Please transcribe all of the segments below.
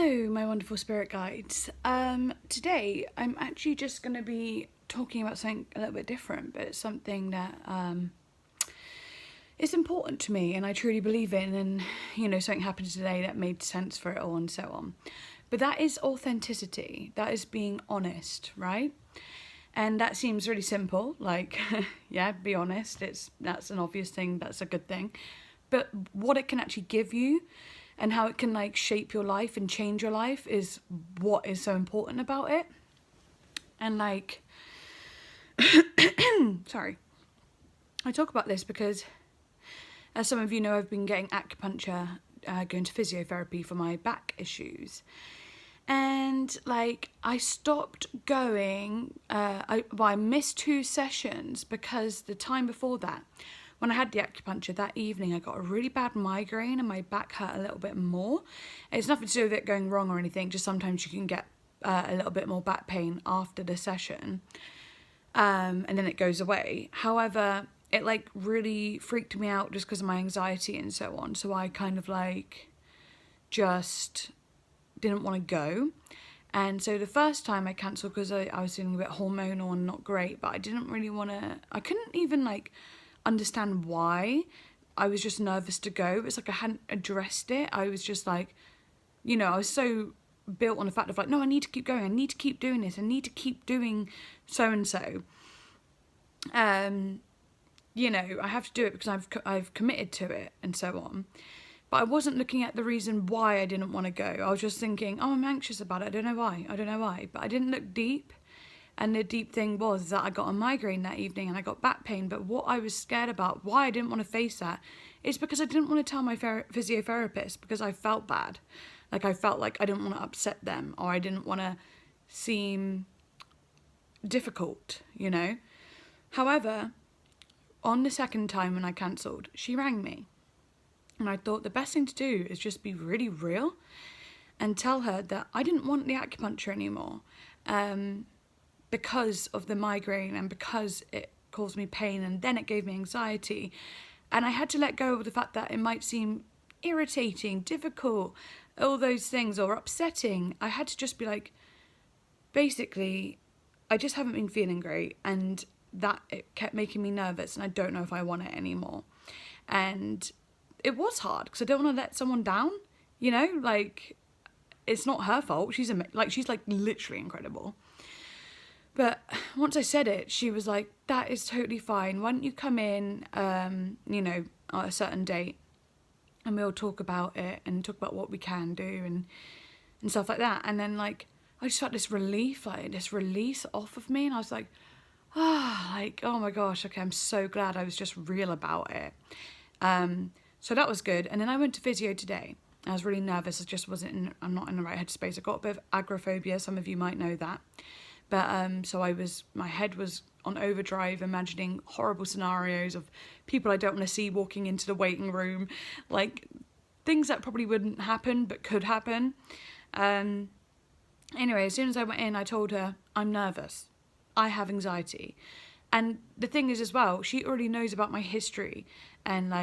Hello, my wonderful spirit guides. Today I'm actually just going to be talking about something a little bit different, but it's something that is important to me and I truly believe in, and something happened today that made sense for it all and so on. But that is authenticity. That is being honest, right? And that seems really simple, like, yeah, be honest. That's an obvious thing, that's a good thing. But what it can actually give you and how it can shape your life and change your life is what is so important about it. And sorry, I talk about this because, as some of you know, I've been getting acupuncture, going to physiotherapy for my back issues. And I stopped going, I missed 2 sessions because the time before that, when I had the acupuncture that evening, I got a really bad migraine and my back hurt a little bit more. It's nothing to do with it going wrong or anything, just sometimes you can get a little bit more back pain after the session, and then it goes away. However, it really freaked me out just because of my anxiety and so on. So I kind of just didn't want to go. And so the first time I cancelled because I was feeling a bit hormonal and not great, but I didn't really want to, I couldn't even understand why. I was just nervous to go. It's I hadn't addressed it. I was just I was so built on the fact of no, I need to keep going. I need to keep doing this. I need to keep doing so and so. I have to do it because I've committed to it and so on. But I wasn't looking at the reason why I didn't want to go. I was just thinking, oh, I'm anxious about it. I don't know why. But I didn't look deep. And the deep thing was that I got a migraine that evening and I got back pain. But what I was scared about, why I didn't want to face that, is because I didn't want to tell my physiotherapist because I felt bad. I felt like I didn't want to upset them or I didn't want to seem difficult, However, on the second time when I cancelled, she rang me. And I thought the best thing to do is just be really real and tell her that I didn't want the acupuncture anymore. Because of the migraine and because it caused me pain and then it gave me anxiety. And I had to let go of the fact that it might seem irritating, difficult, all those things, or upsetting. I had to just be basically, I just haven't been feeling great, and that it kept making me nervous and I don't know if I want it anymore. And it was hard because I don't want to let someone down, it's not her fault. She's literally incredible. But once I said it, she was like, that is totally fine. Why don't you come in, at a certain date and we'll talk about it and talk about what we can do and stuff like that. And then I just felt this relief, this release off of me. And I was oh my gosh, okay, I'm so glad I was just real about it. So that was good. And then I went to physio today. I was really nervous. I just I'm not in the right headspace. I got a bit of agoraphobia. Some of you might know that. But so my head was on overdrive, imagining horrible scenarios of people I don't want to see walking into the waiting room, things that probably wouldn't happen but could happen. Anyway, as soon as I went in, I told her, I'm nervous. I have anxiety. And the thing is as well, she already knows about my history and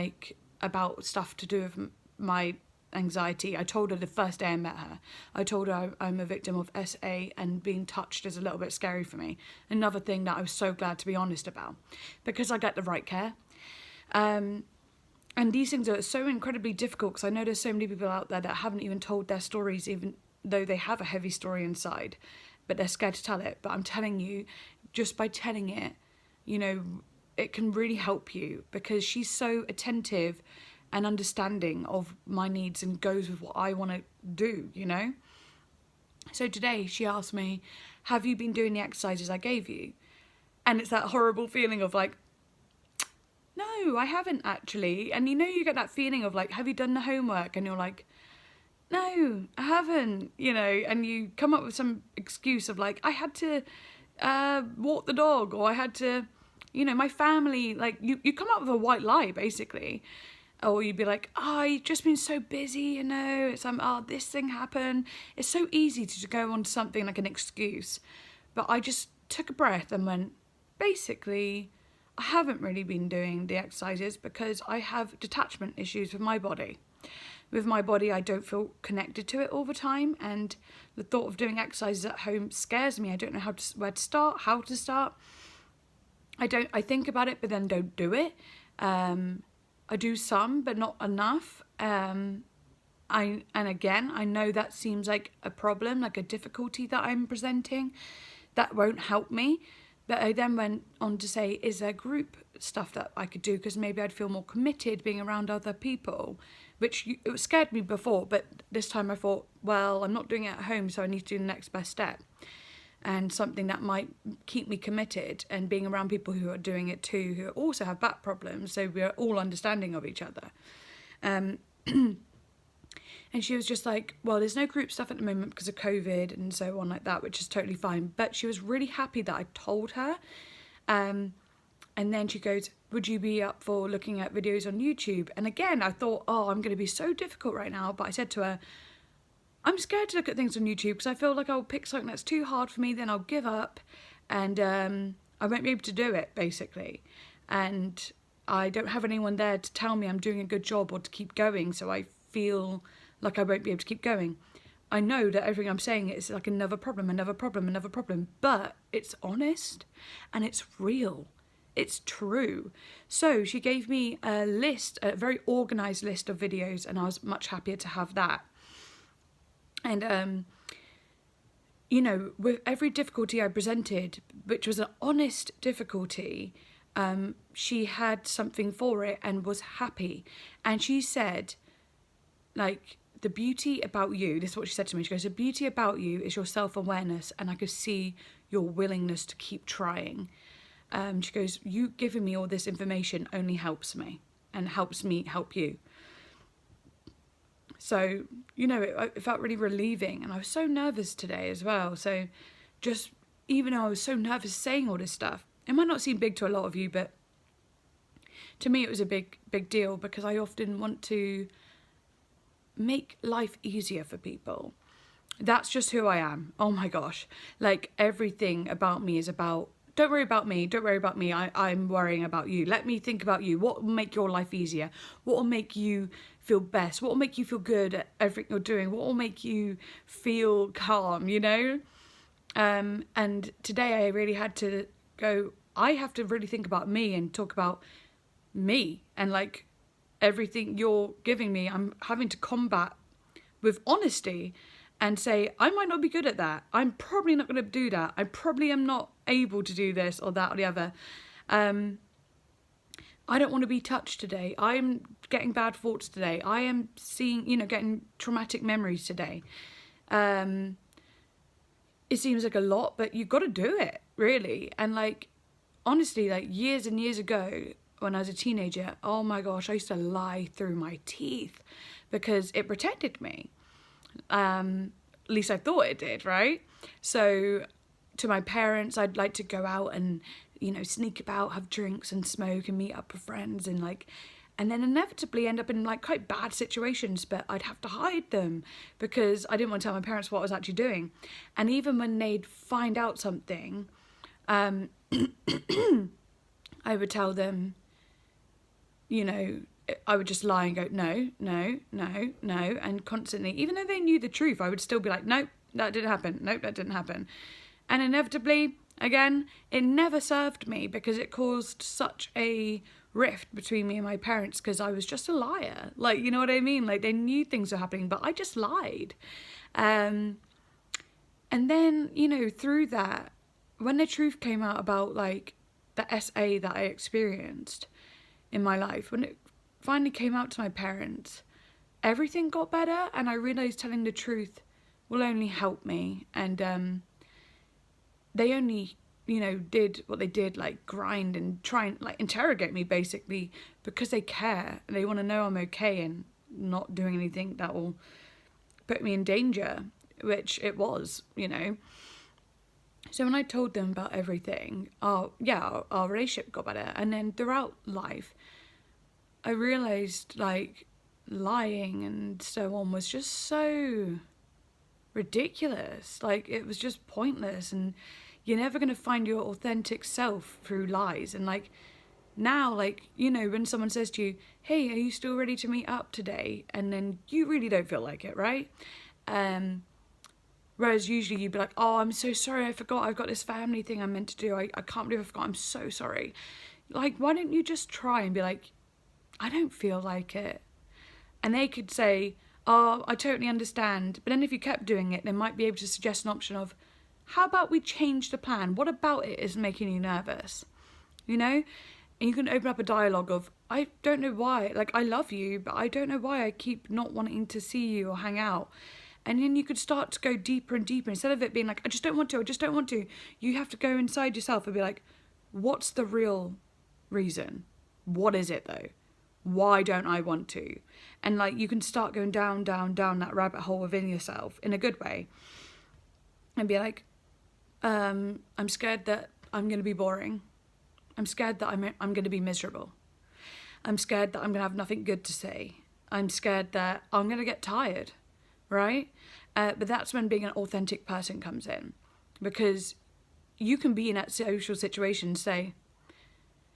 about stuff to do with my anxiety. I told her the first day I met her. I told her I'm a victim of SA and being touched is a little bit scary for me. Another thing that I was so glad to be honest about because I get the right care. And these things are so incredibly difficult because I know there's so many people out there that haven't even told their stories, even though they have a heavy story inside, but they're scared to tell it. But I'm telling you, just by telling it, it can really help you because she's so attentive and understanding of my needs and goes with what I want to do, So today she asked me, have you been doing the exercises I gave you? And it's that horrible feeling of no, I haven't actually. And you get that feeling of have you done the homework? And you're no, I haven't, and you come up with some excuse of I had to walk the dog, or I had to, my family, you come up with a white lie basically. Or you'd be oh, I've just been so busy, it's this thing happened. It's so easy to go on to something like an excuse. But I just took a breath and went, basically, I haven't really been doing the exercises because I have detachment issues with my body. with my body, I don't feel connected to it all the time, and the thought of doing exercises at home scares me. I don't know where to start, how to start. I think about it, but then don't do it. I do some, but not enough. And again, I know that seems like a problem, like a difficulty that I'm presenting. That won't help me. But I then went on to say, is there group stuff that I could do? Because maybe I'd feel more committed being around other people, which it scared me before. But this time I thought, well, I'm not doing it at home, so I need to do the next best step. And something that might keep me committed, and being around people who are doing it too, who also have back problems, so we're all understanding of each other. And she was just like, well, there's no group stuff at the moment because of COVID and so on like that, which is totally fine. But she was really happy that I told her. And then she goes, would you be up for looking at videos on YouTube? And again, I thought, oh, I'm going to be so difficult right now. But I said to her, I'm scared to look at things on YouTube because I feel like I'll pick something that's too hard for me, then I'll give up, and I won't be able to do it, basically. And I don't have anyone there to tell me I'm doing a good job or to keep going, so I feel like I won't be able to keep going. I know that everything I'm saying is like another problem, but it's honest and it's real. It's true. So she gave me a list, a very organised list of videos, and I was much happier to have that. And, you know, with every difficulty I presented, which was an honest difficulty, she had something for it and was happy. And she said, like, the beauty about you, this is what she said to me, she goes, the beauty about you is your self-awareness, and I could see your willingness to keep trying. She goes, you giving me all this information only helps me and helps me help you. So, you know, it felt really relieving, and I was so nervous today as well. So just, even though I was so nervous saying all this stuff, it might not seem big to a lot of you, but to me it was a big deal, because I often want to make life easier for people. That's just who I am. Oh my gosh. Like, everything about me is about, don't worry about me, I'm worrying about you. Let me think about you. What will make your life easier? What will make you feel best? What will make you feel good at everything you're doing? What will make you feel calm, you know? And today I really had to go, I have to really think about me and talk about me, and like, everything you're giving me, I'm having to combat with honesty and say, I might not be good at that. I'm probably not going to do that. I probably am not able to do this or that or the other. I don't want to be touched today. I'm getting bad thoughts today. I am seeing, you know, getting traumatic memories today. It seems like a lot, but you've got to do it, really. And like, honestly, like years and years ago, when I was a teenager, oh my gosh, I used to lie through my teeth because it protected me. At least I thought it did, right? So to my parents, I'd like to go out and, you know, sneak about, have drinks and smoke and meet up with friends, and like, and then inevitably end up in like quite bad situations, but I'd have to hide them because I didn't want to tell my parents what I was actually doing. And even when they'd find out something, I would tell them, you know, I would just lie and go, no, and constantly, even though they knew the truth, I would still be like, nope, that didn't happen, nope, that didn't happen. And inevitably, again, it never served me, because it caused such a rift between me and my parents, because I was just a liar. Like, you know what I mean? Like, they knew things were happening, but I just lied. And then, you know, through that, when the truth came out about like the SA that I experienced in my life, when it finally came out to my parents, everything got better, and I realised telling the truth will only help me. And they only, you know, did what they did, like grind and try and like interrogate me, basically, because they care and they want to know I'm okay and not doing anything that will put me in danger, which it was, you know. So when I told them about everything, our relationship got better. And then throughout life, I realised like lying and so on was just so ridiculous. Like, it was just pointless, and you're never going to find your authentic self through lies. And like, now, like, you know, when someone says to you, hey, are you still ready to meet up today? And then you really don't feel like it, right? Whereas usually you'd be like, oh, I'm so sorry, I forgot, I've got this family thing I'm meant to do, I can't believe I forgot, I'm so sorry. Like, why don't you just try and be like, I don't feel like it. And they could say, oh, I totally understand. But then if you kept doing it, they might be able to suggest an option of, how about we change the plan? What about it is making you nervous? You know? And you can open up a dialogue of, I don't know why, like, I love you, but I don't know why I keep not wanting to see you or hang out. And then you could start to go deeper and deeper. Instead of it being like, I just don't want to, you have to go inside yourself and be like, what's the real reason? What is it though? Why don't I want to? And like, you can start going down that rabbit hole within yourself in a good way. And be like, I'm scared that I'm going to be boring. I'm scared that I'm going to be miserable. I'm scared that I'm going to have nothing good to say. I'm scared that I'm going to get tired, right? But that's when being an authentic person comes in. Because you can be in that social situation, say,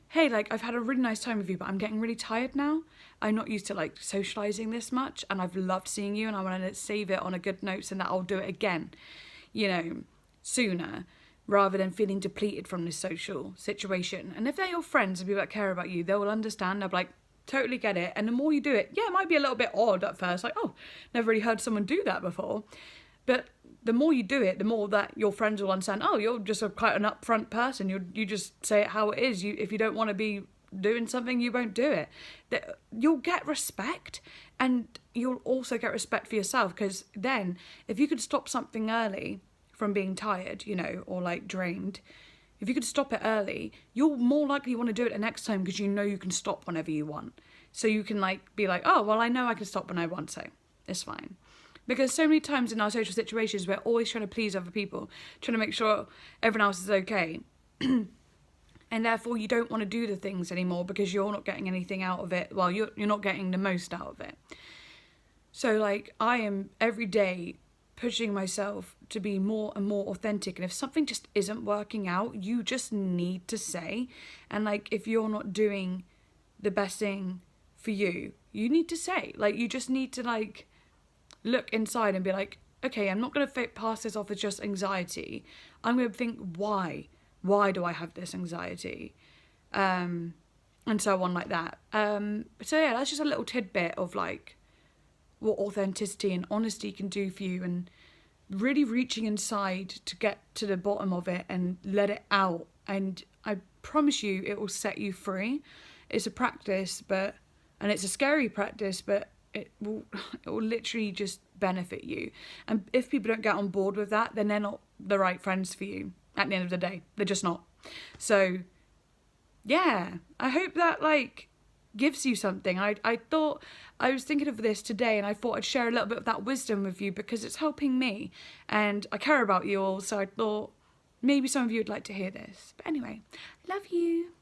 hey, like, I've had a really nice time with you, but I'm getting really tired now. I'm not used to, like, socialising this much, and I've loved seeing you, and I want to save it on a good note so that I'll do it again, you know, sooner, rather than feeling depleted from this social situation. And if they're your friends and people that care about you, they will understand. They'll be like, totally get it. And the more you do it, yeah, it might be a little bit odd at first, like, oh, never really heard someone do that before. But the more you do it, the more that your friends will understand, oh, you're just quite an upfront person. You just say it how it is. If you don't want to be doing something, you won't do it. You'll get respect, and you'll also get respect for yourself, because then if you could stop something early from being tired, you know, or like drained, if you could stop it early, you'll more likely want to do it the next time, because you know you can stop whenever you want. So you can like be like, oh, well, I know I can stop when I want, so it's fine. Because so many times in our social situations, we're always trying to please other people, trying to make sure everyone else is okay. And therefore you don't want to do the things anymore because you're not getting anything out of it. Well, you're not getting the most out of it. So like, I am every day pushing myself to be more and more authentic. And if something just isn't working out, you just need to say. And like, if you're not doing the best thing for you, you need to say. Like, you just need to like look inside and be like, okay, I'm not going to pass this off as just anxiety. I'm going to think, why? Why do I have this anxiety? And so on like that. So yeah, that's just a little tidbit of like what authenticity and honesty can do for you, and really reaching inside to get to the bottom of it and let it out. And I promise you, it will set you free. It's a practice, and it's a scary practice, but it will literally just benefit you. And if people don't get on board with that, then they're not the right friends for you at the end of the day. They're just not. So yeah, I hope that like gives you something. I thought, I was thinking of this today, and I thought I'd share a little bit of that wisdom with you because it's helping me, and I care about you all, so I thought maybe some of you would like to hear this. But anyway, love you.